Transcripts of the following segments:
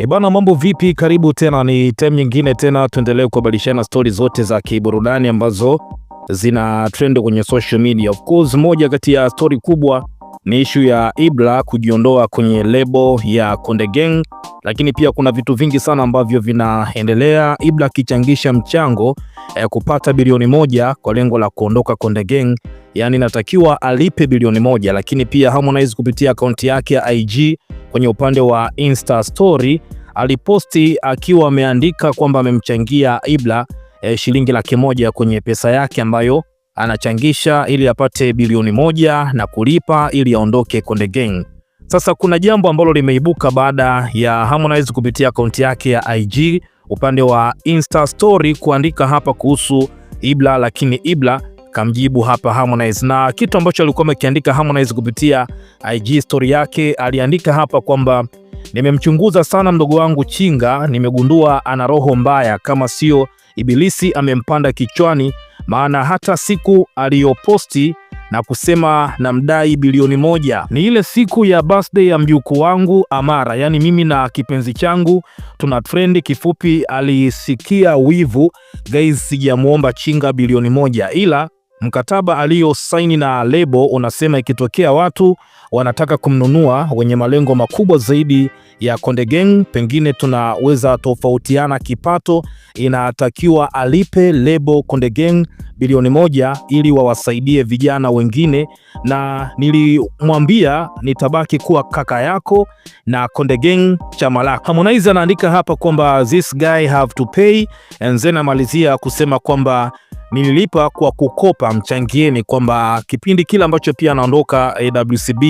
Bana, mambo vipi? Karibu tena, ni time nyingine tena tuendelee kubadilishana stories zote za kiburudani ambazo zina trend kwenye social media. Of course, moja kati ya story kubwa ni issue ya Ibra kujiondoa kwenye lebo ya Konde Gang, lakini pia kuna vitu vingi sana ambavyo vinaendelea. Ibra akichangisha mchango kupata bilioni 1 kwa lengo la kuondoka Konde Gang, yani natakiwa alipe bilioni 1, lakini pia Harmonize kupitia akaunti yake ya IG kwenye upande wa Insta story aliposti akiwa ameandika kwamba amemchangia Ibra shilingi 100,000 kwenye pesa yake ambayo anachangisha ili apate bilioni 1 na kulipa ili aondoke Konde Gang. Sasa kuna jambo ambalo limeibuka baada ya Harmonize kupitia akaunti yake ya IG upande wa Insta story kuandika hapa kuhusu Ibra, lakini Ibra kamjibu hapa Harmonize, na kitu ambacho alikuwa amekiandika Harmonize kupitia IG story yake, aliandika hapa kwamba nimemchunguza sana mdogo wangu Chinga, nimegundua ana roho mbaya, kama sio ibilisi amempanda kichwani, maana hata siku aliyoposti na kusema na mdai bilioni 1 ni ile siku ya birthday ya mjukuu wangu Amara, yani mimi na kipenzi changu tuna trend. Kifupi, alisikia wivu guys, sijamuomba Chinga bilioni 1, ila mkataba aliyosaini na lebo unasema ikitokea watu wanataka kumnunua wenye malengo makubwa zaidi ya Konde Gang, pengine tunaweza tofautiana kipato, inatakiwa alipe lebo Konde Gang bilioni 1 ili wawasaidie vijana wengine, na nilimwambia nitabaki kuwa kaka yako na Konde Gang chama lako. Harmonize anaandika hapa kwamba this guy have to pay, and then amalizia kusema kwamba nililipa kwa kukopa, mchangieni, kwamba kipindi kile ambacho pia anaondoka WCB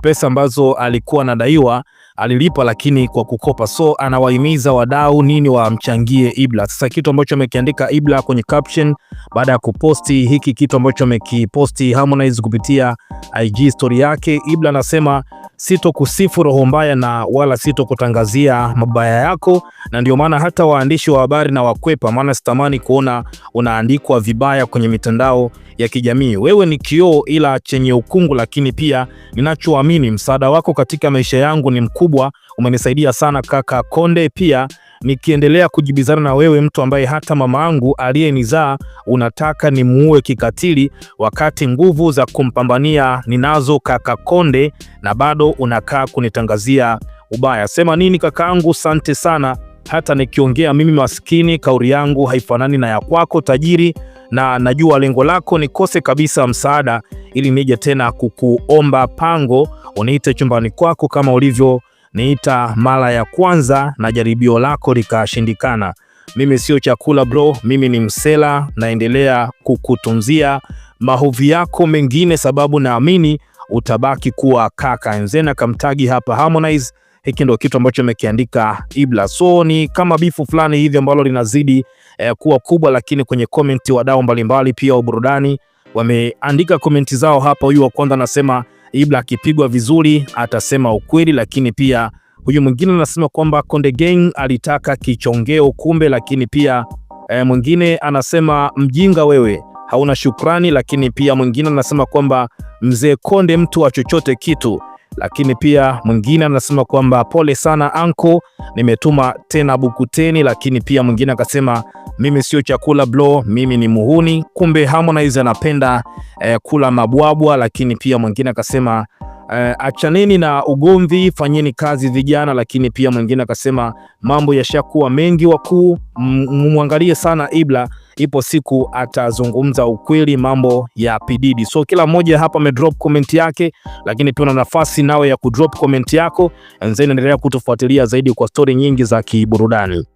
pesa ambazo alikuwa anadaiwa alilipa, lakini kwa kukopa. So anawahimiza wadau nini wamchangie Ibra. Sasa kitu ambacho amekiandika Ibra kwenye caption baada ya kuposti hiki kitu ambacho amekiposti Harmonize kupitia IG story yake, Ibra anasema sitokusifu roho mbaya na wala sitokutangazia mabaya yako, na ndio maana hata waandishi wa habari na wakwepa, maana sitamani kuona unaandikwa vibaya kwenye mitandao ya kijamii. Wewe ni kioo ila chenye ukungu, lakini pia ninachoamini msaada wako katika maisha yangu ni mkubwa, umenisaidia sana kaka Konde. Pia nikiendelea kujibizana na wewe, mtu ambaye hata mama yangu aliyenizaa unataka nimuue kikatili, wakati nguvu za kumpambania ninazo kaka Konde, na bado unakaa kunitangazia ubaya. Sema nini kakaangu, sante sana. Hata nikiongea mimi maskini, kauli yangu haifanani na ya kwako tajiri, na najua lengo lako nikose kabisa msaada ili nije tena kukuomba pango uniite chumbani kwako kama ulivyo niita mara ya kwanza na jaribio lako likashindikana. Mimi sio chakula bro, mimi ni msela, naendelea kukutunzia mahovi yako mengine sababu naamini utabaki kuwa kaka. Enzena kamtagi hapa Harmonize. Hiki ndio kitu ambacho amekiandika Ibra. So ni kama bifu fulani hivi ambalo linazidi kuwa kubwa, lakini kwenye comment wadau mbalimbali pia wa burudani wameandika komenti zao hapa. Huyu wa kwanza anasema Ibra akipigwa vizuri atasema ukweli, lakini pia huyu mwingine anasema kwamba Konde Gang alitaka kichongeo kumbe, lakini pia mwingine anasema mjinga wewe, hauna shukrani, lakini pia mwingine anasema kwamba mzee Konde mtu wa chochote kitu, lakini pia mwingine anasema kwamba pole sana anko, nimetuma tena bukuteni, lakini pia mwingine akasema mimi sio chakula bro, mimi ni muhuni. Kumbe Harmonize anapenda kula mabwabwa, lakini pia mwingine akasema achaneni na ugomvi, fanyeni kazi vijana, lakini pia mwingine akasema mambo yashakuwa mengi wakuu, muangalie sana Ibra, ipo siku atazungumza ukweli mambo ya PDD. So kila mmoja hapa amedrop comment yake, lakini pia una nafasi nawe ya kudrop comment yako, and then endelea kutufuatilia zaidi kwa story nyingi za kiburudani.